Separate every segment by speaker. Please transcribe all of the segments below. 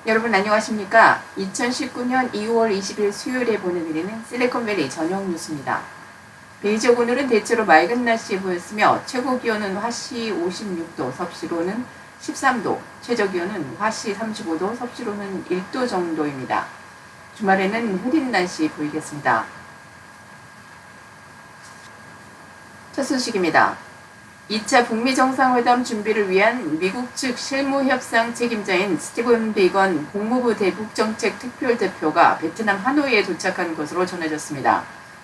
Speaker 1: 여러분 안녕하십니까? 2019년 2월 20일 수요일에 보내드리는 실리콘밸리 저녁 뉴스입니다. 베이지역 오늘은 대체로 맑은 날씨에 보였으며 최고 기온은 화씨 56도, 섭씨로는 13도, 최저 기온은 화씨 35도, 섭씨로는 1도 정도입니다. 주말에는 흐린 날씨 보이겠습니다. 첫 소식입니다. 2차 북미 정상회담 준비를 위한 미국 측 실무협상 책임자인 스티븐 비건 국무부 대북정책 특별대표가 베트남 하노이에 도착한 것으로 전해졌습니다.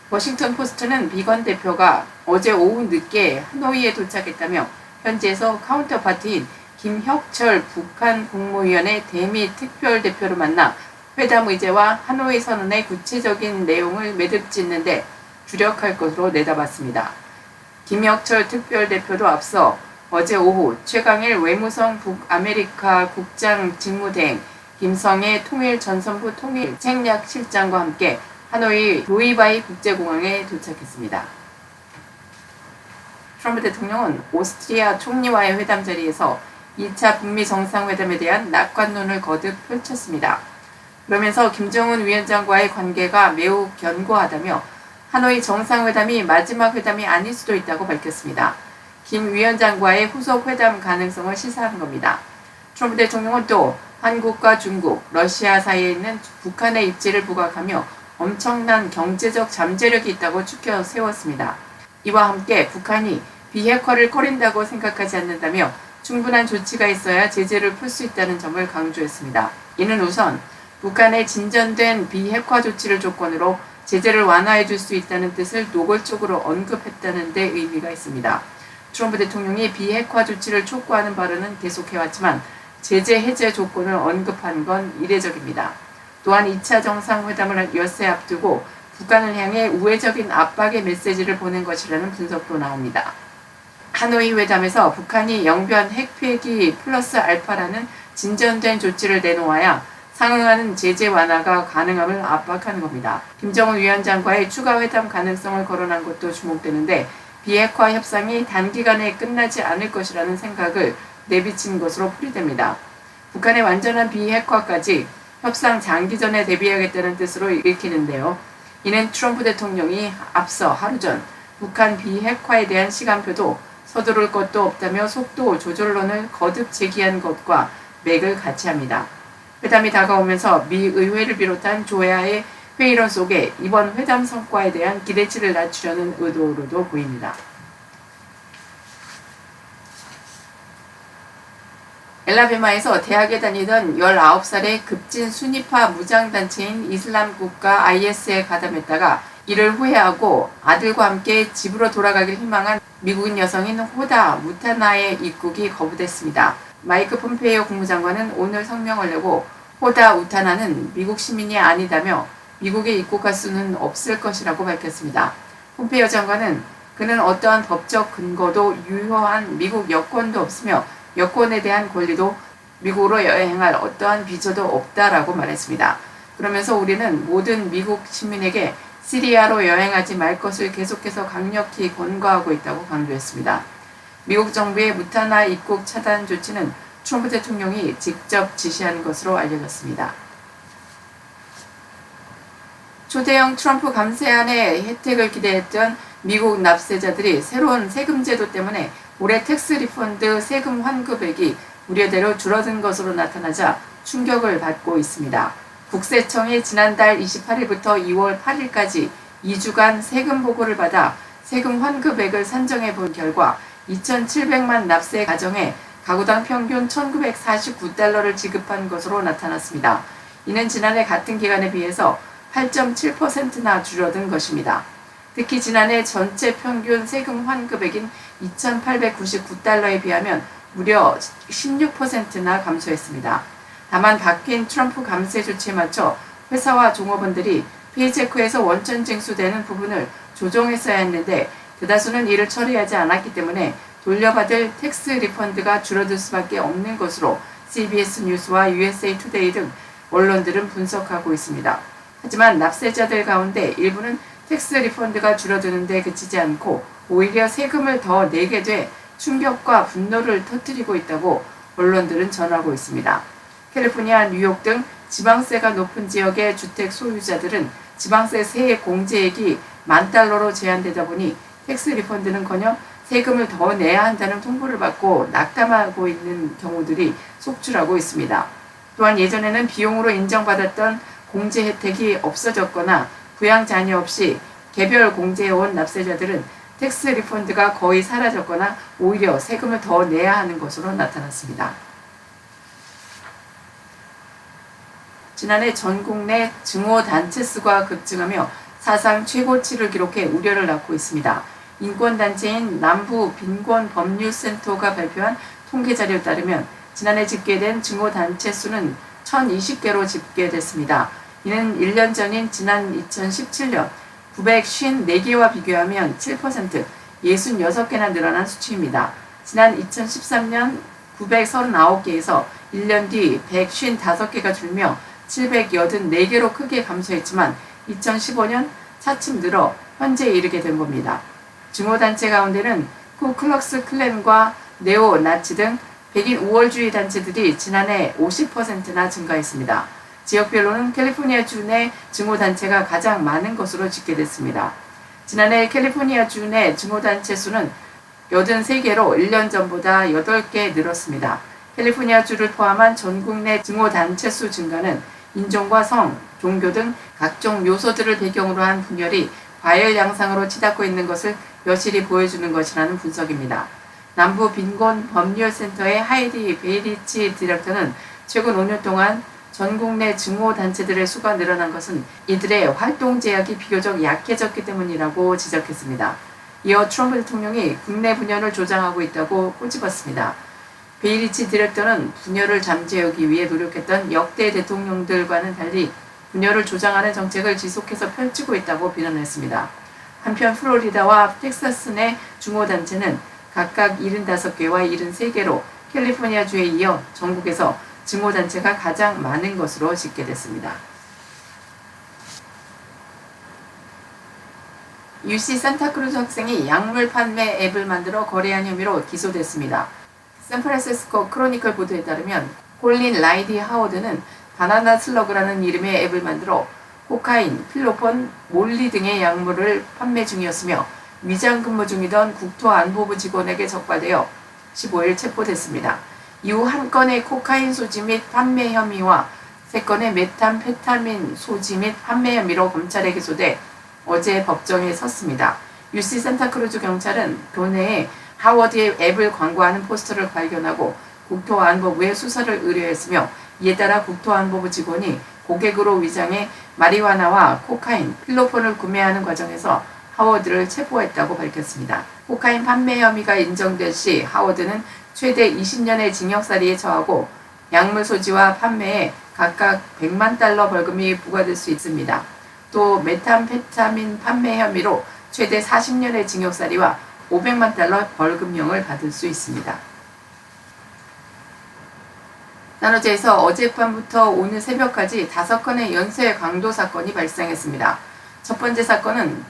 Speaker 1: 워싱턴 포스트는 비건 대표가 어제 오후 늦게 하노이에 도착했다며 현지에서 카운터파트인 김혁철 북한 국무위원회 대미 특별대표를 만나 회담 의제와 하노이 선언의 구체적인 내용을 매듭짓는 데 주력할 것으로 내다봤습니다. 김혁철 특별대표도 앞서 어제 오후 최강일 외무성 북아메리카 국장 직무대행 김성애 통일전선부 통일책략실장과 함께 하노이 로이바이 국제공항에 도착했습니다. 트럼프 대통령은 오스트리아 총리와의 회담 자리에서 2차 북미 정상회담에 대한 낙관론을 거듭 펼쳤습니다. 그러면서 김정은 위원장과의 관계가 매우 견고하다며 하노이 정상회담이 마지막 회담이 아닐 수도 있다고 밝혔습니다. 김 위원장과의 후속 회담 가능성을 시사한 겁니다. 트럼프 대통령은 또 한국과 중국, 러시아 사이에 있는 북한의 입지를 부각하며 엄청난 경제적 잠재력이 있다고 추켜 세웠습니다. 이와 함께 북한이 비핵화를 꺼린다고 생각하지 않는다며 충분한 조치가 있어야 제재를 풀 수 있다는 점을 강조했습니다. 이는 우선 북한의 진전된 비핵화 조치를 조건으로 제재를 완화해 줄 수 있다는 뜻을 노골적으로 언급했다는 데 의미가 있습니다. 트럼프 대통령이 비핵화 조치를 촉구하는 발언은 계속해왔지만 제재 해제 조건을 언급한 건 이례적입니다. 또한 2차 정상회담을 엿새 앞두고 북한을 향해 우회적인 압박의 메시지를 보낸 것이라는 분석도 나옵니다. 하노이 회담에서 북한이 영변 핵폐기 플러스 알파라는 진전된 조치를 내놓아야 상응하는 제재 완화가 가능함을 압박하는 겁니다. 김정은 위원장과의 추가 회담 가능성을 거론한 것도 주목되는데 비핵화 협상이 단기간에 끝나지 않을 것이라는 생각을 내비친 것으로 풀이됩니다. 북한의 완전한 비핵화까지 협상 장기전에 대비하겠다는 뜻으로 읽히는데요. 이는 트럼프 대통령이 앞서 하루 전 북한 비핵화에 대한 시간표도 서두를 것도 없다며 속도 조절론을 거듭 제기한 것과 맥을 같이 합니다. 회담이 다가오면서 미 의회를 비롯한 조야의 회의론 속에 이번 회담 성과에 대한 기대치를 낮추려는 의도로도 보입니다. 엘라베마에서 대학에 다니던 19살의 급진 순위파 무장단체인 이슬람 국가 IS에 가담했다가 이를 후회하고 아들과 함께 집으로 돌아가길 희망한 미국인 여성인 호다 우타나의 입국이 거부됐습니다. 마이크 폼페이오 국무장관은 오늘 성명을 내고 호다 우타나는 미국 시민이 아니다며 미국에 입국할 수는 없을 것이라고 밝혔습니다. 폼페이오 장관은 그는 어떠한 법적 근거도 유효한 미국 여권도 없으며 여권에 대한 권리도 미국으로 여행할 어떠한 비자도 없다라고 말했습니다. 그러면서 우리는 모든 미국 시민에게 시리아로 여행하지 말 것을 계속해서 강력히 권고하고 있다고 강조했습니다. 미국 정부의 무타나 입국 차단 조치는 트럼프 대통령이 직접 지시한 것으로 알려졌습니다. 초대형 트럼프 감세안의 혜택을 기대했던 미국 납세자들이 새로운 세금 제도 때문에 올해 텍스 리펀드 세금 환급액이 우려대로 줄어든 것으로 나타나자 충격을 받고 있습니다. 국세청이 지난달 28일부터 2월 8일까지 2주간 세금 보고를 받아 세금 환급액을 산정해 본 결과 2,700만 납세 가정에 가구당 평균 1,949달러를 지급한 것으로 나타났습니다. 이는 지난해 같은 기간에 비해서 8.7%나 줄어든 것입니다. 특히 지난해 전체 평균 세금 환급액인 2,899달러에 비하면 무려 16%나 감소했습니다. 다만 바뀐 트럼프 감세 조치에 맞춰 회사와 종업원들이 페이체크에서 원천 징수되는 부분을 조정했어야 했는데 대다수는 이를 처리하지 않았기 때문에 돌려받을 텍스 리펀드가 줄어들 수밖에 없는 것으로 CBS 뉴스와 USA 투데이 등 언론들은 분석하고 있습니다. 하지만 납세자들 가운데 일부는 텍스 리펀드가 줄어드는 데 그치지 않고 오히려 세금을 더 내게 돼 충격과 분노를 터뜨리고 있다고 언론들은 전하고 있습니다. 캘리포니아, 뉴욕 등 지방세가 높은 지역의 주택 소유자들은 지방세 세액 공제액이 $10,000로 제한되다 보니 텍스 리펀드는커녕 세금을 더 내야 한다는 통보를 받고 낙담하고 있는 경우들이 속출하고 있습니다. 또한 예전에는 비용으로 인정받았던 공제 혜택이 없어졌거나 부양 자녀 없이 개별 공제해온 납세자들은 텍스 리펀드가 거의 사라졌거나 오히려 세금을 더 내야 하는 것으로 나타났습니다. 지난해 전국 내 증오 단체 수가 급증하며 사상 최고치를 기록해 우려를 낳고 있습니다. 인권단체인 남부 빈곤법률센터가 발표한 통계 자료에 따르면 지난해 집계된 증오 단체 수는 1,020개로 집계됐습니다. 이는 1년 전인 지난 2017년 954개와 비교하면 7%, 66개나 늘어난 수치입니다. 지난 2013년 939개에서 1년 뒤 155개가 줄며 784개로 크게 감소했지만 2015년 차츰 늘어 현재에 이르게 된 겁니다. 증오단체 가운데는 쿠클럭스 클랜과 네오 나치 등 백인 우월주의 단체들이 지난해 50%나 증가했습니다. 지역별로는 캘리포니아주 내 증오단체가 가장 많은 것으로 집계됐습니다. 지난해 캘리포니아주 내 증오단체 수는 83개로 1년 전보다 8개 늘었습니다. 캘리포니아주를 포함한 전국 내 증오단체 수 증가는 인종과 성, 종교 등 각종 요소들을 배경으로 한 분열이 과열 양상으로 치닫고 있는 것을 여실히 보여주는 것이라는 분석입니다. 남부 빈곤법률센터의 하이디 베이리치 디렉터는 최근 5년 동안 전국 내 증오단체들의 수가 늘어난 것은 이들의 활동 제약이 비교적 약해졌기 때문이라고 지적했습니다. 이어 트럼프 대통령이 국내 분열을 조장하고 있다고 꼬집었습니다. 베이리치 디렉터는 분열을 잠재우기 위해 노력했던 역대 대통령들과는 달리 분열을 조장하는 정책을 지속해서 펼치고 있다고 비난했습니다. 한편 플로리다와 텍사스 내 증오단체는 각각 75개와 73개로 캘리포니아주에 이어 전국에서 증오단체가 가장 많은 것으로 집계됐습니다. UC 산타크루즈 학생이 약물 판매 앱을 만들어 거래한 혐의로 기소됐습니다. 샌프란시스코 크로니클 보도에 따르면 콜린 라이디 하워드는 바나나 슬러그라는 이름의 앱을 만들어 코카인, 필로폰, 몰리 등의 약물을 판매 중이었으며 위장 근무 중이던 국토안보부 직원에게 적발되어 15일 체포됐습니다. 이후 한 건의 코카인 소지 및 판매 혐의와 3건의 메탄페타민 소지 및 판매 혐의로 검찰에 기소돼 어제 법정에 섰습니다. UC 산타크루즈 경찰은 교내에 하워드의 앱을 광고하는 포스터를 발견하고 국토안보부에 수사를 의뢰했으며 이에 따라 국토안보부 직원이 고객으로 위장해 마리화나와 코카인, 필로폰을 구매하는 과정에서 하워드를 체포했다고 밝혔습니다. 코카인 판매 혐의가 인정될 시 하워드는 최대 20년의 징역살이에 처하고 약물 소지와 판매에 각각 $1,000,000 벌금이 부과될 수 있습니다. 또 메탄페타민 판매 혐의로 최대 40년의 징역살이와 $500,000 벌금형을 받을 수 있습니다. 산호제에서 어젯밤부터 오늘 새벽까지 5건의 연쇄 강도 사건이 발생했습니다. 첫 번째 사건은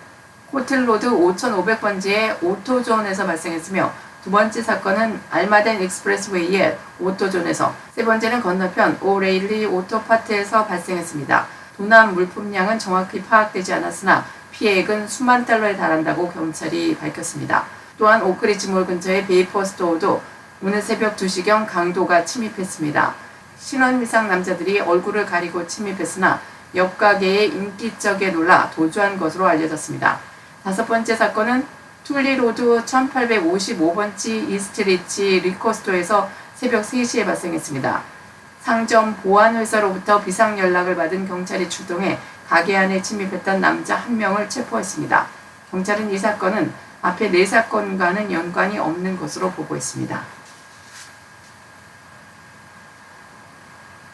Speaker 1: 코틀로드 5500번지의 오토존에서 발생했으며 두 번째 사건은 알마덴 익스프레스웨이의 오토존에서, 세 번째는 건너편 오레일리 오토파트에서 발생했습니다. 도난 물품량은 정확히 파악되지 않았으나 피해액은 수만 달러에 달한다고 경찰이 밝혔습니다. 또한 오크리지몰 근처의 베이퍼 스토어도 오늘 새벽 2시경 강도가 침입했습니다. 신원미상 남자들이 얼굴을 가리고 침입했으나 옆 가게의 인기척에 놀라 도주한 것으로 알려졌습니다. 다섯 번째 사건은 툴리로드 1855번지 이스트리치 리코스토에서 새벽 3시에 발생했습니다. 상점 보안회사로부터 비상 연락을 받은 경찰이 출동해 가게 안에 침입했던 남자 1명을 체포했습니다. 경찰은 이 사건은 앞에 4사건과는 연관이 없는 것으로 보고 있습니다.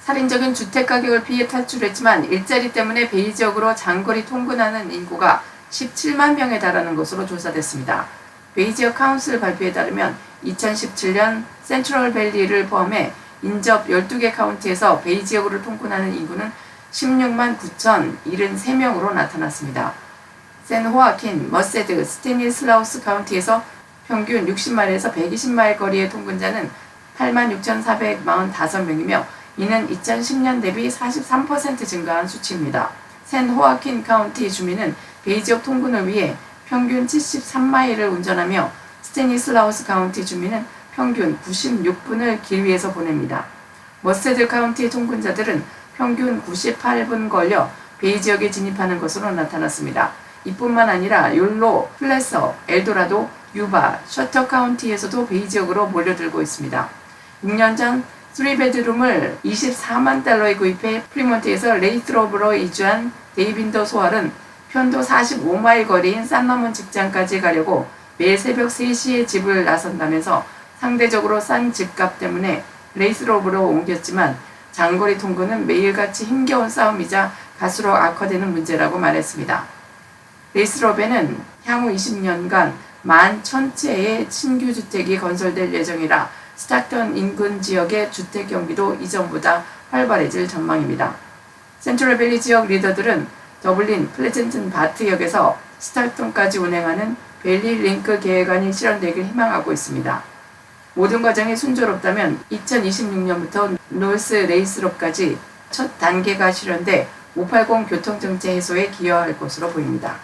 Speaker 1: 살인적인 주택가격을 피해 탈출했지만 일자리 때문에 베이 지역으로 장거리 통근하는 인구가 17만 명에 달하는 것으로 조사됐습니다. 베이 지역 카운슬 발표에 따르면 2017년 센트럴밸리를 포함해 인접 12개 카운티에서 베이 지역으로 통근하는 인구는 16만 9,073명으로 나타났습니다. 샌호아킨, 머세드, 스테니슬라우스 카운티에서 평균 60마일에서 120마일 거리의 통근자는 86,445명이며 이는 2010년 대비 43% 증가한 수치입니다. 샌 호아킨 카운티 주민은 베이지역 통근을 위해 평균 73마일을 운전하며 스테니슬라우스 카운티 주민은 평균 96분을 길 위에서 보냅니다. 머스테드 카운티 통근자들은 평균 98분 걸려 베이 지역에 진입하는 것으로 나타났습니다. 이뿐만 아니라 욜로, 플레서, 엘도라도, 유바, 셔터 카운티에서도 베이 지역으로 몰려들고 있습니다. 6년 전 3베드룸을 24만 달러에 구입해 프리몬트에서 레이스롭으로 이주한 데이빈더 소알은 편도 45마일 거리인 산 넘은 직장까지 가려고 매일 새벽 3시에 집을 나선다면서 상대적으로 싼 집값 때문에 레이스롭으로 옮겼지만 장거리 통근은 매일같이 힘겨운 싸움이자 갈수록 악화되는 문제라고 말했습니다. 레이스롭에는 향후 20년간 11,000채의 신규 주택이 건설될 예정이라 스타턴 인근 지역의 주택 경기도 이전보다 활발해질 전망입니다. 센트럴밸리 지역 리더들은 더블린 플레젠튼 바트역에서 스타턴까지 운행하는 밸리 링크 계획안이 실현되길 희망하고 있습니다. 모든 과정이 순조롭다면 2026년부터 노스 레이스롭까지 첫 단계가 실현돼 580 교통정체 해소에 기여할 것으로 보입니다.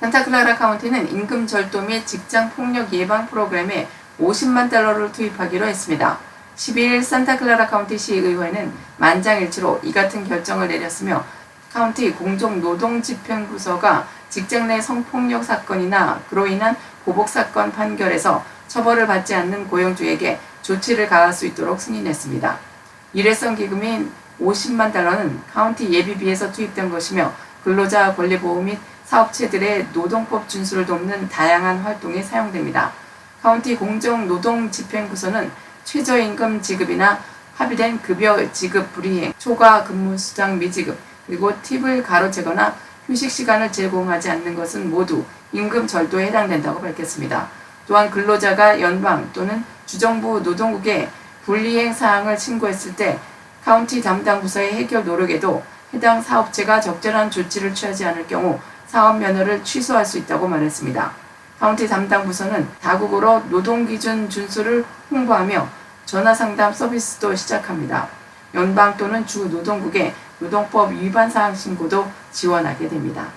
Speaker 1: 산타클라라 카운티는 임금 절도 및 직장 폭력 예방 프로그램에 50만 달러를 투입하기로 했습니다. 12일 산타클라라 카운티 시의회는 만장일치로 이 같은 결정을 내렸으며 카운티 공정노동집행부서가 직장 내 성폭력 사건이나 그로 인한 보복사건 판결에서 처벌을 받지 않는 고용주에게 조치를 가할 수 있도록 승인했습니다. 일회성 기금인 50만 달러는 카운티 예비비에서 투입된 것이며 근로자 권리보호 및 사업체들의 노동법 준수를 돕는 다양한 활동에 사용됩니다. 카운티 공정노동집행부서는 최저임금 지급이나 합의된 급여 지급 불이행, 초과 근무수당 미지급, 그리고 팁을 가로채거나 휴식 시간을 제공하지 않는 것은 모두 임금 절도에 해당된다고 밝혔습니다. 또한 근로자가 연방 또는 주정부 노동국에 불이행 사항을 신고했을 때 카운티 담당 부서의 해결 노력에도 해당 사업체가 적절한 조치를 취하지 않을 경우 사업 면허를 취소할 수 있다고 말했습니다. 카운티 담당 부서는 다국어로 노동기준 준수를 홍보하며 전화상담 서비스도 시작합니다. 연방 또는 주 노동국에 노동법 위반 사항 신고도 지원하게 됩니다.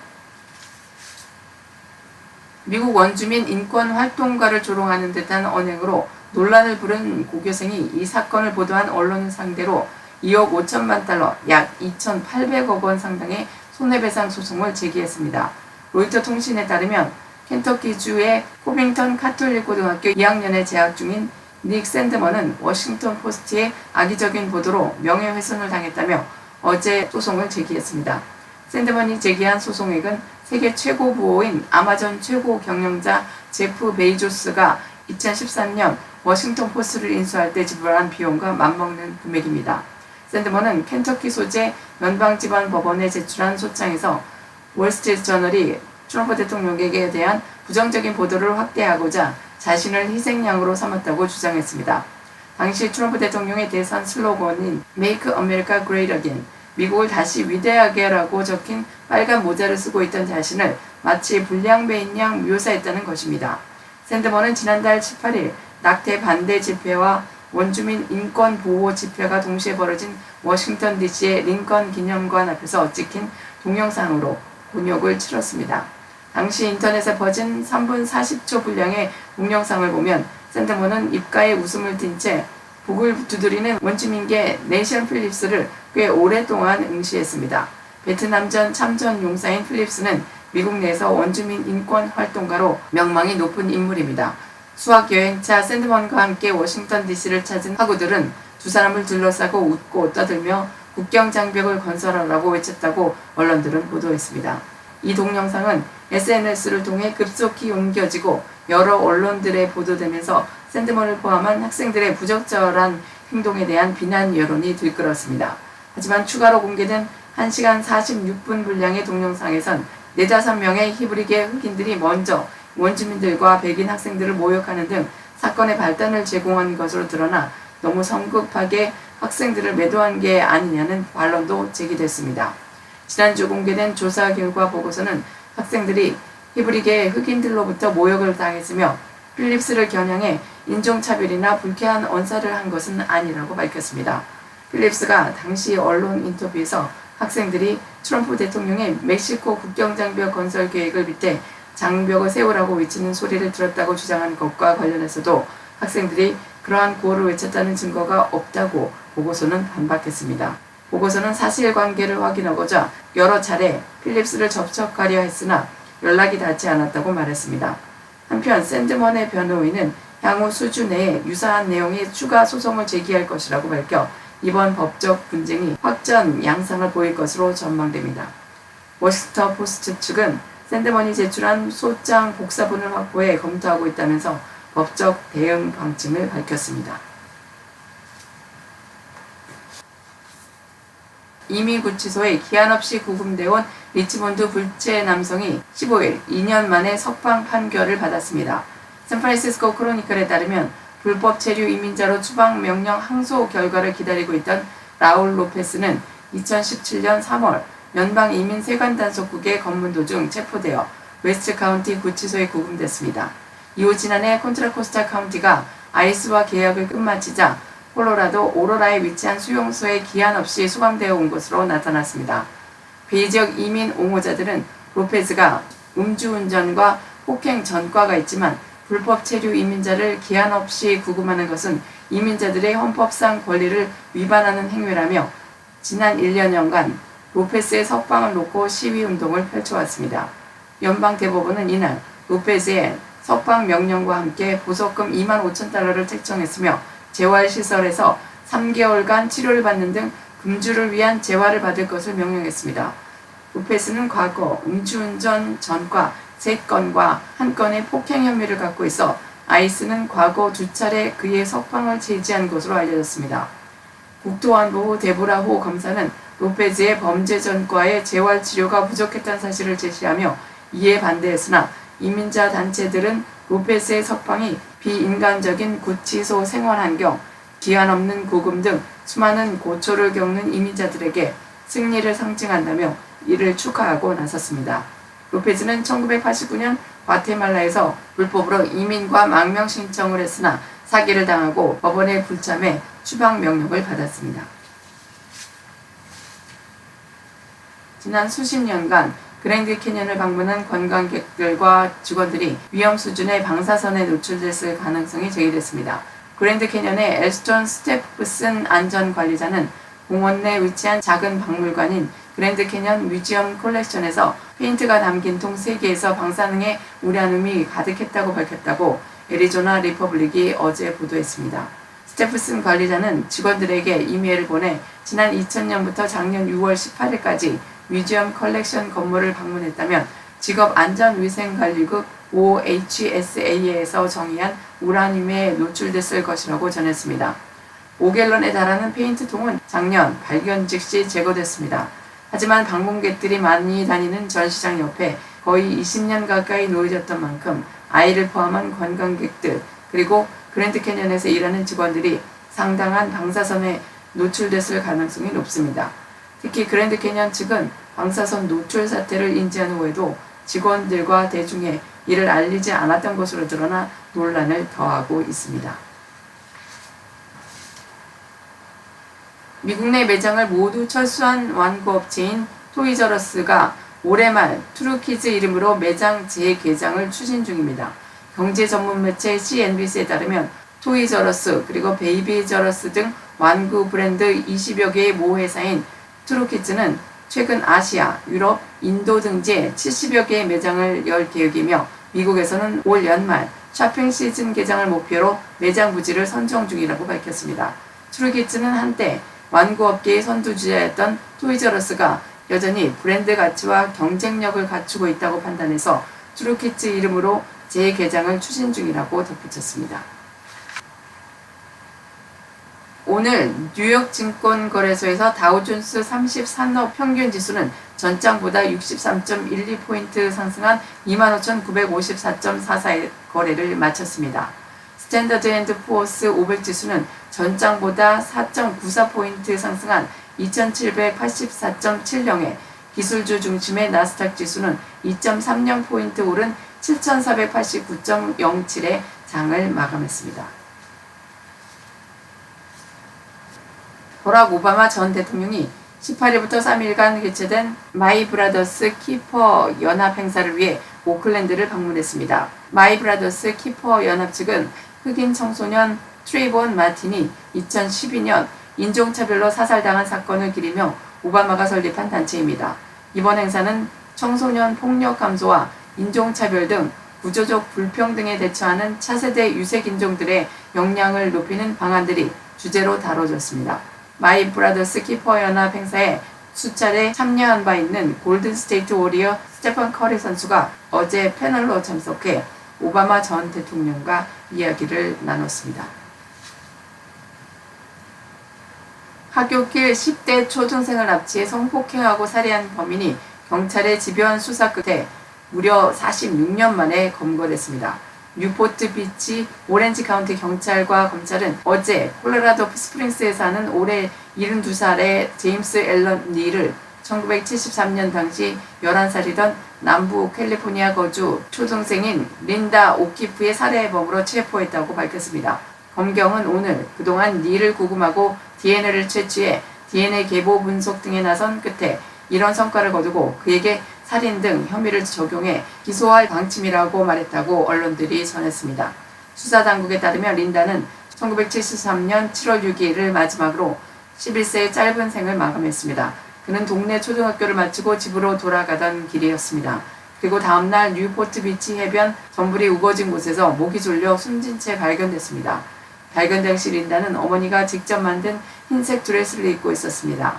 Speaker 1: 미국 원주민 인권활동가를 조롱하는 듯한 언행으로 논란을 부른 고교생이 이 사건을 보도한 언론을 상대로 2억 5천만 달러, 약 2,800억 원 상당의 손해배상 소송을 제기했습니다. 로이터 통신에 따르면 켄터키주의 코빙턴 카톨릭 고등학교 2학년에 재학 중인 닉 샌드먼은 워싱턴 포스트의 악의적인 보도로 명예훼손을 당했다며 어제 소송을 제기했습니다. 샌드먼이 제기한 소송액은 세계 최고 부호인 아마존 최고 경영자 제프 베이조스가 2013년 워싱턴 포스트를 인수할 때 지불한 비용과 맞먹는 금액입니다. 샌드먼은 켄터키 소재 연방지방법원에 제출한 소장에서 월스트리트저널이 트럼프 대통령에게 대한 부정적인 보도를 확대하고자 자신을 희생양으로 삼았다고 주장했습니다. 당시 트럼프 대통령의 대선 슬로건인 Make America Great Again, 미국을 다시 위대하게라고 적힌 빨간 모자를 쓰고 있던 자신을 마치 불량배인 양 묘사했다는 것입니다. 샌드먼은 지난달 18일 낙태 반대 집회와 원주민 인권 보호 집회가 동시에 벌어진 워싱턴 DC의 링컨 기념관 앞에서 찍힌 동영상으로 곤욕을 치렀습니다. 당시 인터넷에 퍼진 3분 40초 분량의 동영상을 보면 샌드먼은 입가에 웃음을 띤 채 북을 두드리는 원주민계 네이션 필립스를 꽤 오랫동안 응시했습니다. 베트남전 참전 용사인 필립스는 미국 내에서 원주민 인권 활동가로 명망이 높은 인물입니다. 수학 여행차 샌드먼과 함께 워싱턴 DC를 찾은 학우들은 두 사람을 둘러싸고 웃고 떠들며 국경 장벽을 건설하라고 외쳤다고 언론들은 보도했습니다. 이 동영상은 SNS를 통해 급속히 옮겨지고 여러 언론들에 보도되면서 샌드먼을 포함한 학생들의 부적절한 행동에 대한 비난 여론이 들끓었습니다. 하지만 추가로 공개된 1시간 46분 분량의 동영상에선 4~5명의 히브리계 흑인들이 먼저 원주민들과 백인 학생들을 모욕하는 등 사건의 발단을 제공한 것으로 드러나 너무 성급하게 학생들을 매도한 게 아니냐는 반론도 제기됐습니다. 지난주 공개된 조사 결과 보고서는 학생들이 히브리계 흑인들로부터 모욕을 당했으며 필립스를 겨냥해 인종차별이나 불쾌한 언사를 한 것은 아니라고 밝혔습니다. 필립스가 당시 언론 인터뷰에서 학생들이 트럼프 대통령의 멕시코 국경장벽 건설 계획을 밑에 장벽을 세우라고 외치는 소리를 들었다고 주장한 것과 관련해서도 학생들이 그러한 구호를 외쳤다는 증거가 없다고 보고서는 반박했습니다. 보고서는 사실관계를 확인하고자 여러 차례 필립스를 접촉하려 했으나 연락이 닿지 않았다고 말했습니다. 한편 샌드먼의 변호인은 향후 수주 내에 유사한 내용의 추가 소송을 제기할 것이라고 밝혀 이번 법적 분쟁이 확전 양상을 보일 것으로 전망됩니다. 워싱턴 포스트 측은 샌드먼이 제출한 소장 복사본을 확보해 검토하고 있다면서 법적 대응 방침을 밝혔습니다. 이민구치소에 기한 없이 구금돼 온 리치몬드 불체 남성이 15일 2년 만에 석방 판결을 받았습니다. 샌프란시스코 크로니클에 따르면 불법 체류 이민자로 추방 명령 항소 결과를 기다리고 있던 라울 로페스는 2017년 3월 연방 이민 세관 단속국에 검문 도중 체포되어 웨스트 카운티 구치소에 구금됐습니다. 이후 지난해 콘트라코스타 카운티가 아이스와 계약을 끝마치자 콜로라도 오로라에 위치한 수용소에 기한 없이 수감되어 온 것으로 나타났습니다. 베이지역 이민 옹호자들은 로페즈가 음주운전과 폭행 전과가 있지만 불법 체류 이민자를 기한 없이 구금하는 것은 이민자들의 헌법상 권리를 위반하는 행위라며 지난 1년여간 로페스의 석방을 놓고 시위운동을 펼쳐왔습니다. 연방대법원은 이날 로페스의 석방 명령과 함께 보석금 2만 5천 달러를 책정했으며 재활시설에서 3개월간 치료를 받는 등 금주를 위한 재활을 받을 것을 명령했습니다. 로페스는 과거 음주운전 전과 3건과 1건의 폭행 혐의를 갖고 있어 아이스는 과거 2차례 그의 석방을 제지한 것으로 알려졌습니다. 국토안보부 데보라호 검사는 로페즈의 범죄 전과의 재활치료가 부족했다는 사실을 제시하며 이에 반대했으나 이민자 단체들은 로페즈의 석방이 비인간적인 구치소 생활환경, 기한 없는 구금 등 수많은 고초를 겪는 이민자들에게 승리를 상징한다며 이를 축하하고 나섰습니다. 로페즈는 1989년 과테말라에서 불법으로 이민과 망명 신청을 했으나 사기를 당하고 법원에 불참해 추방 명령을 받았습니다. 지난 수십 년간 그랜드 캐년을 방문한 관광객들과 직원들이 위험 수준의 방사선에 노출됐을 가능성이 제기됐습니다. 그랜드 캐년의 엘스톤 스테프슨 안전관리자는 공원 내 위치한 작은 박물관인 그랜드 캐년 뮤지엄 컬렉션에서 페인트가 담긴 통 3개에서 방사능에 우려함이 가득했다고 밝혔다고 애리조나 리퍼블릭이 어제 보도했습니다. 스테프슨 관리자는 직원들에게 이메일을 보내 지난 2000년부터 작년 6월 18일까지 뮤지엄 컬렉션 건물을 방문했다면 직업안전위생관리국 OHSA에서 정의한 우라늄에 노출됐을 것이라고 전했습니다. 5갤런에 달하는 페인트통은 작년 발견 즉시 제거됐습니다. 하지만 방문객들이 많이 다니는 전시장 옆에 거의 20년 가까이 놓여졌던 만큼 아이를 포함한 관광객들 그리고 그랜드 캐년에서 일하는 직원들이 상당한 방사선에 노출됐을 가능성이 높습니다. 특히 그랜드 캐년 측은 방사선 노출 사태를 인지한 후에도 직원들과 대중에 이를 알리지 않았던 것으로 드러나 논란을 더하고 있습니다. 미국 내 매장을 모두 철수한 완구업체인 토이저러스가 올해 말 트루키즈 이름으로 매장 재개장을 추진 중입니다. 경제 전문 매체 CNBC에 따르면 토이저러스 그리고 베이비저러스 등 완구 브랜드 20여 개의 모회사인 트루키즈는 최근 아시아, 유럽, 인도 등지에 70여 개의 매장을 열 계획이며 미국에서는 올 연말 쇼핑 시즌 개장을 목표로 매장 부지를 선정 중이라고 밝혔습니다. 트루키즈는 한때 완구업계의 선두주자였던 토이저러스가 여전히 브랜드 가치와 경쟁력을 갖추고 있다고 판단해서 트루키즈 이름으로 재개장을 추진 중이라고 덧붙였습니다. 오늘 뉴욕 증권거래소에서 다우존스 30 산업 평균 지수는 전장보다 63.12포인트 상승한 25,954.44의 거래를 마쳤습니다. 스탠더드 앤드 푸어스 500 지수는 전장보다 4.94포인트 상승한 2,784.70에 기술주 중심의 나스닥 지수는 2.30포인트 오른 7,489.07에 장을 마감했습니다. 버락 오바마 전 대통령이 18일부터 3일간 개최된 마이 브라더스 키퍼 연합 행사를 위해 오클랜드를 방문했습니다. 마이 브라더스 키퍼 연합 측은 흑인 청소년 트레이본 마틴이 2012년 인종차별로 사살당한 사건을 기리며 오바마가 설립한 단체입니다. 이번 행사는 청소년 폭력 감소와 인종차별 등 구조적 불평등에 대처하는 차세대 유색인종들의 역량을 높이는 방안들이 주제로 다뤄졌습니다. 마이 브라더스 키퍼 연합 행사에 수차례 참여한 바 있는 골든 스테이트 워리어 스테판 커리 선수가 어제 패널로 참석해 오바마 전 대통령과 이야기를 나눴습니다. 학교길 10대 초등생을 납치해 성폭행하고 살해한 범인이 경찰의 집요한 수사 끝에 무려 46년 만에 검거됐습니다. 뉴포트 비치 오렌지 카운티 경찰과 검찰은 어제 콜로라도 스프링스에 사는 올해 72살의 제임스 앨런 닐을 1973년 당시 11살이던 남부 캘리포니아 거주 초등생인 린다 오키프의 살해범으로 체포했다고 밝혔습니다. 검경은 오늘 그동안 닐을 구금하고 DNA를 채취해 DNA 계보 분석 등에 나선 끝에 이런 성과를 거두고 그에게 살인 등 혐의를 적용해 기소할 방침이라고 말했다고 언론들이 전했습니다. 수사당국에 따르면 린다는 1973년 7월 6일을 마지막으로 11세의 짧은 생을 마감했습니다. 그는 동네 초등학교를 마치고 집으로 돌아가던 길이었습니다. 그리고 다음날 뉴포트 비치 해변 전불이 우거진 곳에서 목이 졸려 숨진 채 발견됐습니다. 발견 당시 린다는 어머니가 직접 만든 흰색 드레스를 입고 있었습니다.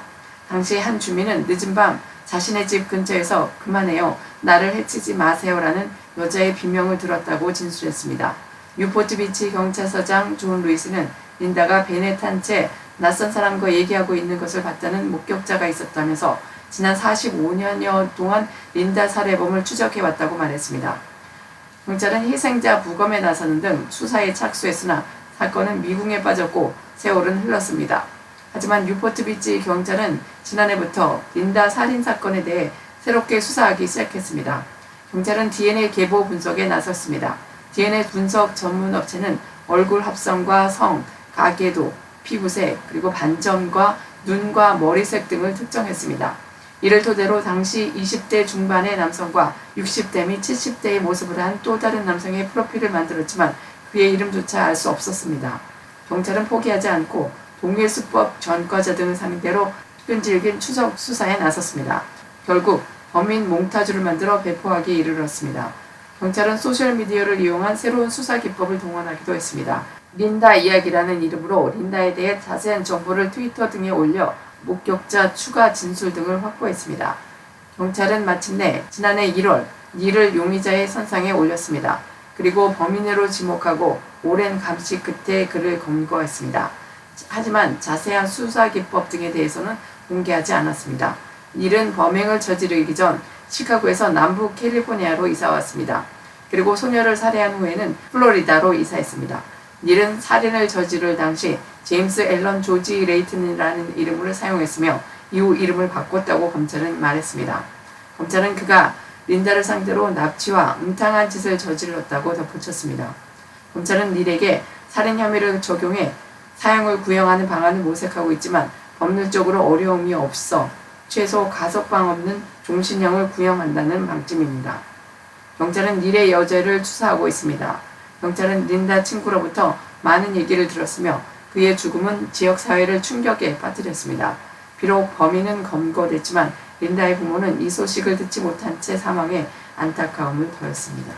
Speaker 1: 당시 한 주민은 늦은 밤 자신의 집 근처에서 그만해요, 나를 해치지 마세요라는 여자의 비명을 들었다고 진술했습니다. 뉴포트 비치 경찰서장 존 루이스는 린다가 벤에 탄 채 낯선 사람과 얘기하고 있는 것을 봤다는 목격자가 있었다면서 지난 45년여 동안 린다 살해범을 추적해왔다고 말했습니다. 경찰은 희생자 부검에 나서는 등 수사에 착수했으나 사건은 미궁에 빠졌고 세월은 흘렀습니다. 하지만 뉴포트 비치 경찰은 지난해부터 린다 살인 사건에 대해 새롭게 수사하기 시작했습니다. 경찰은 DNA 계보 분석에 나섰습니다. DNA 분석 전문 업체는 얼굴 합성과 성, 가계도, 피부색, 그리고 반점과 눈과 머리색 등을 특정했습니다. 이를 토대로 당시 20대 중반의 남성과 60대 및 70대의 모습을 한 또 다른 남성의 프로필을 만들었지만 그의 이름조차 알 수 없었습니다. 경찰은 포기하지 않고 동일수법 전과자 등을 상대로 끈질긴 추적 수사에 나섰습니다. 결국 범인 몽타주를 만들어 배포하기에 이르렀습니다. 경찰은 소셜미디어를 이용한 새로운 수사 기법을 동원하기도 했습니다. 린다 이야기라는 이름으로 린다에 대해 자세한 정보를 트위터 등에 올려 목격자 추가 진술 등을 확보했습니다. 경찰은 마침내 지난해 1월 닐을 용의자의 선상에 올렸습니다. 그리고 범인으로 지목하고 오랜 감시 끝에 그를 검거했습니다. 하지만 자세한 수사 기법 등에 대해서는 공개하지 않았습니다. 닐은 범행을 저지르기 전 시카고에서 남부 캘리포니아로 이사왔습니다. 그리고 소녀를 살해한 후에는 플로리다로 이사했습니다. 닐은 살인을 저지를 당시 제임스 앨런 조지 레이튼이라는 이름을 사용했으며 이후 이름을 바꿨다고 검찰은 말했습니다. 검찰은 그가 린다를 상대로 납치와 음탕한 짓을 저질렀다고 덧붙였습니다. 검찰은 닐에게 살인 혐의를 적용해 사형을 구형하는 방안을 모색하고 있지만 법률적으로 어려움이 없어 최소 가석방 없는 종신형을 구형한다는 방침입니다. 경찰은 닐의 여죄를 추사하고 있습니다. 경찰은 린다 친구로부터 많은 얘기를 들었으며 그의 죽음은 지역사회를 충격에 빠뜨렸습니다. 비록 범인은 검거됐지만 린다의 부모는 이 소식을 듣지 못한 채 사망해 안타까움을 토했습니다.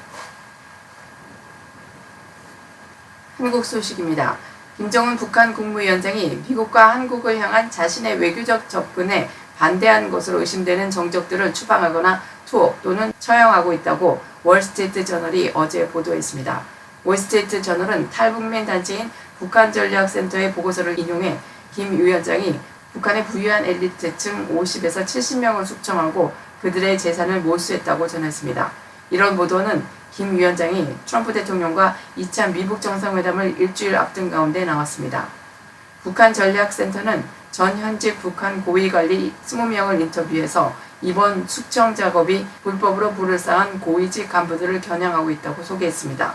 Speaker 1: 한국 소식입니다. 김정은 북한 국무위원장이 미국과 한국을 향한 자신의 외교적 접근에 반대한 것으로 의심되는 정적들을 추방하거나 투옥 또는 처형하고 있다고 월스트리트 저널이 어제 보도했습니다. 월스트리트 저널은 탈북민 단체인 북한전략센터의 보고서를 인용해 김 위원장이 북한의 부유한 엘리트층 50에서 70명을 숙청하고 그들의 재산을 몰수했다고 전했습니다. 이런 보도는 김 위원장이 트럼프 대통령과 2차 미국 정상회담을 일주일 앞둔 가운데 나왔습니다. 북한전략센터는 전 현직 북한 고위관리 20명을 인터뷰해서 이번 숙청 작업이 불법으로 불을 쌓은 고위직 간부들을 겨냥하고 있다고 소개했습니다.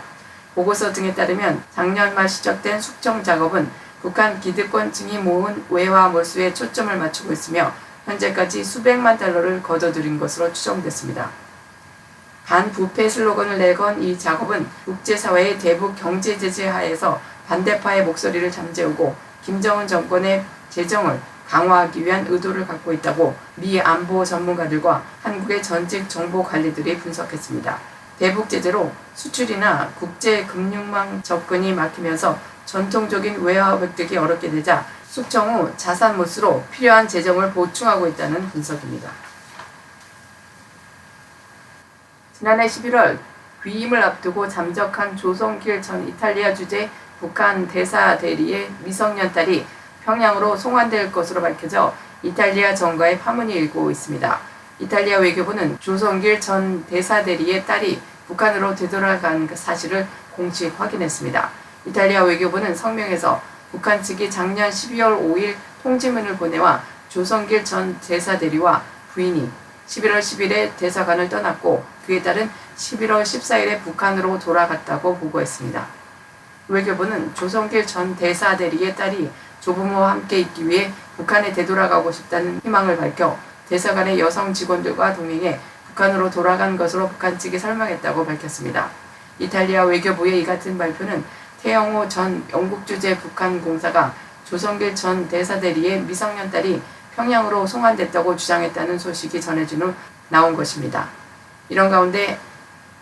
Speaker 1: 보고서 등에 따르면 작년 말 시작된 숙청 작업은 북한 기득권층이 모은 외화 몰수에 초점을 맞추고 있으며 현재까지 수백만 달러를 거둬들인 것으로 추정됐습니다. 반부패 슬로건을 내건 이 작업은 국제사회의 대북 경제 제재 하에서 반대파의 목소리를 잠재우고 김정은 정권의 재정을 강화하기 위한 의도를 갖고 있다고 미 안보 전문가들과 한국의 전직 정보 관리들이 분석했습니다. 대북 제재로 수출이나 국제 금융망 접근이 막히면서 전통적인 외화 획득이 어렵게 되자 숙청 후 자산 몰수로 필요한 재정을 보충하고 있다는 분석입니다. 지난해 11월 귀임을 앞두고 잠적한 조성길 전 이탈리아 주재 북한 대사 대리의 미성년 딸이 평양으로 송환될 것으로 밝혀져 이탈리아 정가에 파문이 일고 있습니다. 이탈리아 외교부는 조성길 전 대사 대리의 딸이 북한으로 되돌아간 사실을 공식 확인했습니다. 이탈리아 외교부는 성명에서 북한 측이 작년 12월 5일 통지문을 보내와 조성길 전 대사 대리와 부인이 11월 10일에 대사관을 떠났고 그에 따른 11월 14일에 북한으로 돌아갔다고 보고했습니다. 외교부는 조성길 전 대사 대리의 딸이 조부모와 함께 있기 위해 북한에 되돌아가고 싶다는 희망을 밝혀 대사관의 여성 직원들과 동행해 북한으로 돌아간 것으로 북한 측이 설명했다고 밝혔습니다. 이탈리아 외교부의 이 같은 발표는 태영호 전 영국 주재 북한 공사가 조성길 전 대사 대리의 미성년 딸이 평양으로 송환됐다고 주장했다는 소식이 전해진 후 나온 것입니다. 이런 가운데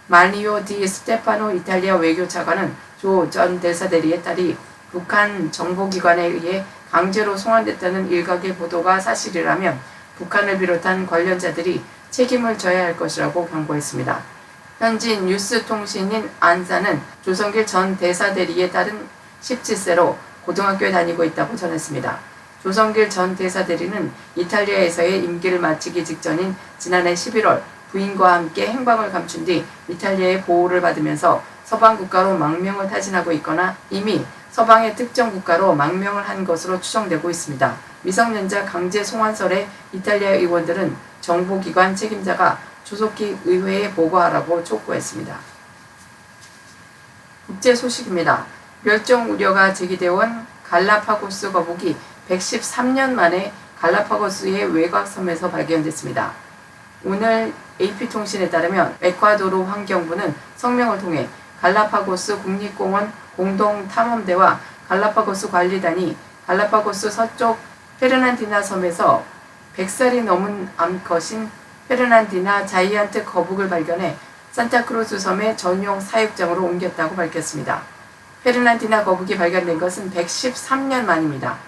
Speaker 1: 마리오 디 스테파노 이탈리아 외교차관은 조 전 대사 대리의 딸이 북한 정보기관에 의해 강제로 송환됐다는 일각의 보도가 사실이라면 북한을 비롯한 관련자들이 책임을 져야 할 것이라고 경고했습니다. 현지 뉴스통신인 안사는 조성길 전 대사 대리의 딸은 17세로 고등학교에 다니고 있다고 전했습니다. 조성길 전 대사 대리는 이탈리아에서의 임기를 마치기 직전인 지난해 11월 부인과 함께 행방을 감춘 뒤 이탈리아의 보호를 받으면서 서방 국가로 망명을 타진하고 있거나 이미 서방의 특정 국가로 망명을 한 것으로 추정되고 있습니다. 미성년자 강제 송환설에 이탈리아 의원들은 정보기관 책임자가 조속히 의회에 보고하라고 촉구했습니다. 국제 소식입니다. 멸종 우려가 제기되어 온 갈라파고스 거북이 113년 만에 갈라파고스의 외곽섬에서 발견됐습니다. 오늘 AP통신에 따르면 에콰도르 환경부는 성명을 통해 갈라파고스 국립공원 공동탐험대와 갈라파고스 관리단이 갈라파고스 서쪽 페르난디나 섬에서 100살이 넘은 암컷인 페르난디나 자이언트 거북을 발견해 산타크루즈 섬의 전용 사육장으로 옮겼다고 밝혔습니다. 페르난디나 거북이 발견된 것은 113년 만입니다.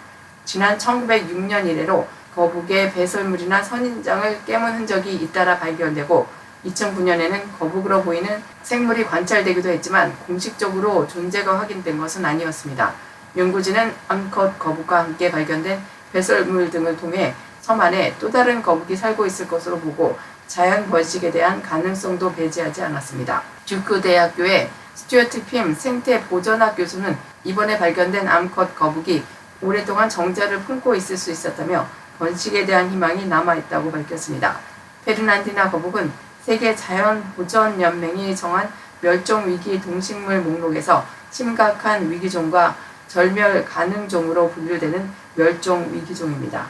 Speaker 1: 지난 1906년 이래로 거북의 배설물이나 선인장을 깨문 흔적이 잇따라 발견되고 2009년에는 거북으로 보이는 생물이 관찰되기도 했지만 공식적으로 존재가 확인된 것은 아니었습니다. 연구진은 암컷 거북과 함께 발견된 배설물 등을 통해 섬 안에 또 다른 거북이 살고 있을 것으로 보고 자연 번식에 대한 가능성도 배제하지 않았습니다. 듀크 대학교의 스튜어트 핌 생태보전학 교수는 이번에 발견된 암컷 거북이 오랫동안 정자를 품고 있을 수 있었다며 번식에 대한 희망이 남아있다고 밝혔습니다. 페르난디나 거북은 세계자연보전연맹이 정한 멸종위기 동식물 목록에서 심각한 위기종과 절멸 가능종으로 분류되는 멸종위기종입니다.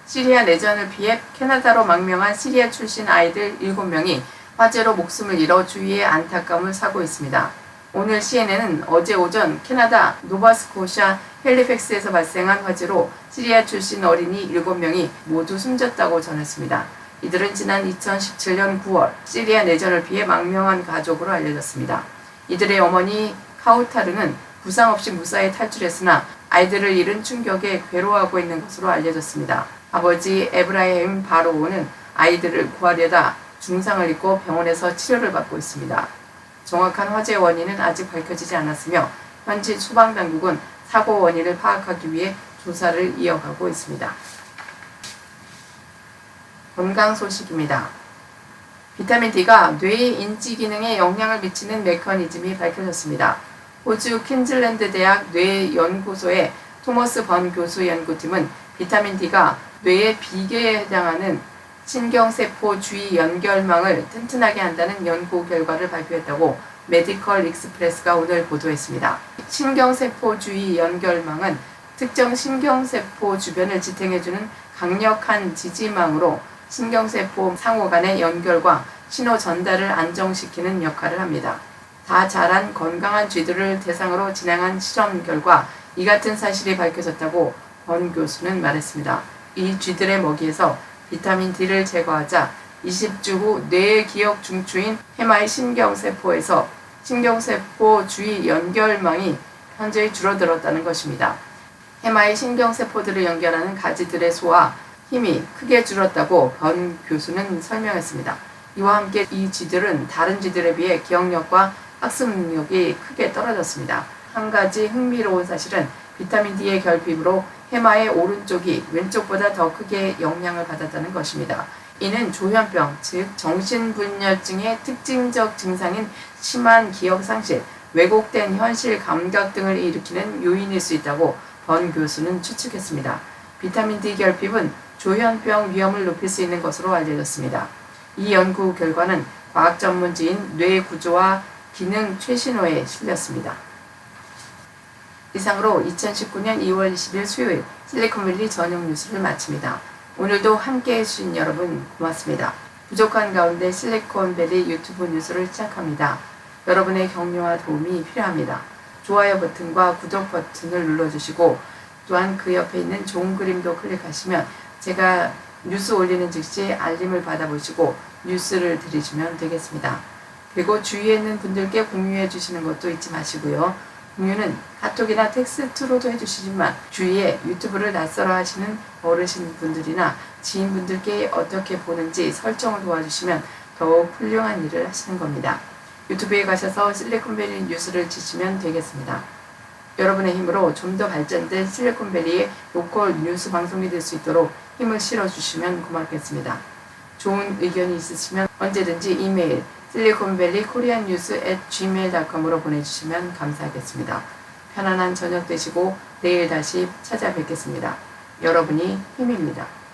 Speaker 1: 시리아 내전을 피해 캐나다로 망명한 시리아 출신 아이들 7명이 화재로 목숨을 잃어 주위에 안타까움을 사고 있습니다. 오늘 CNN은 어제 오전 캐나다 노바스코샤 헬리팩스에서 발생한 화재로 시리아 출신 어린이 7명이 모두 숨졌다고 전했습니다. 이들은 지난 2017년 9월 시리아 내전을 피해 망명한 가족으로 알려졌습니다. 이들의 어머니 카우타르는 부상 없이 무사히 탈출했으나 아이들을 잃은 충격에 괴로워하고 있는 것으로 알려졌습니다. 아버지 에브라임 바로우는 아이들을 구하려다 중상을 입고 병원에서 치료를 받고 있습니다. 정확한 화재 원인은 아직 밝혀지지 않았으며 현지 소방당국은 사고 원인을 파악하기 위해 조사를 이어가고 있습니다. 건강 소식입니다. 비타민 D가 뇌의 인지 기능에 영향을 미치는 메커니즘이 밝혀졌습니다. 호주 퀸즐랜드 대학 뇌연구소의 토머스 번 교수 연구팀은 비타민 D가 뇌의 비계에 해당하는 신경세포 주위 연결망을 튼튼하게 한다는 연구 결과를 발표했다고 메디컬 익스프레스가 오늘 보도했습니다. 신경세포 주위 연결망은 특정 신경세포 주변을 지탱해주는 강력한 지지망으로 신경세포 상호 간의 연결과 신호 전달을 안정시키는 역할을 합니다. 다 자란 건강한 쥐들을 대상으로 진행한 실험 결과 이 같은 사실이 밝혀졌다고 권 교수는 말했습니다. 이 쥐들의 먹이에서 비타민 D를 제거하자 20주 후 뇌의 기억 중추인 해마의 신경세포에서 신경세포 주위 연결망이 현저히 줄어들었다는 것입니다. 해마의 신경세포들을 연결하는 가지들의 소화 힘이 크게 줄었다고 권 교수는 설명했습니다. 이와 함께 이 쥐들은 다른 쥐들에 비해 기억력과 학습 능력이 크게 떨어졌습니다. 한 가지 흥미로운 사실은 비타민 D의 결핍으로 해마의 오른쪽이 왼쪽보다 더 크게 영향을 받았다는 것입니다. 이는 조현병, 즉 정신분열증의 특징적 증상인 심한 기억상실, 왜곡된 현실 감각 등을 일으키는 요인일 수 있다고 권 교수는 추측했습니다. 비타민 D 결핍은 조현병 위험을 높일 수 있는 것으로 알려졌습니다. 이 연구 결과는 과학 전문지인 뇌 구조와 기능 최신호에 실렸습니다. 이상으로 2019년 2월 20일 수요일 실리콘밸리 저녁 뉴스를 마칩니다. 오늘도 함께해 주신 여러분 고맙습니다. 부족한 가운데 실리콘밸리 유튜브 뉴스를 시작합니다. 여러분의 격려와 도움이 필요합니다. 좋아요 버튼과 구독 버튼을 눌러주시고 또한 그 옆에 있는 좋은 그림도 클릭하시면 제가 뉴스 올리는 즉시 알림을 받아보시고 뉴스를 들으시면 되겠습니다. 그리고 주위에 있는 분들께 공유해 주시는 것도 잊지 마시고요. 공유는 카톡이나 텍스트로도 해주시지만 주위에 유튜브를 낯설어 하시는 어르신분들이나 지인분들께 어떻게 보는지 설정을 도와주시면 더욱 훌륭한 일을 하시는 겁니다. 유튜브에 가셔서 실리콘밸리 뉴스를 치시면 되겠습니다. 여러분의 힘으로 좀 더 발전된 실리콘밸리의 로컬 뉴스 방송이 될 수 있도록 힘을 실어주시면 고맙겠습니다. 좋은 의견이 있으시면 언제든지 이메일 siliconvalleykoreannews@gmail.com으로 보내주시면 감사하겠습니다. 편안한 저녁 되시고 내일 다시 찾아뵙겠습니다. 여러분이 힘입니다.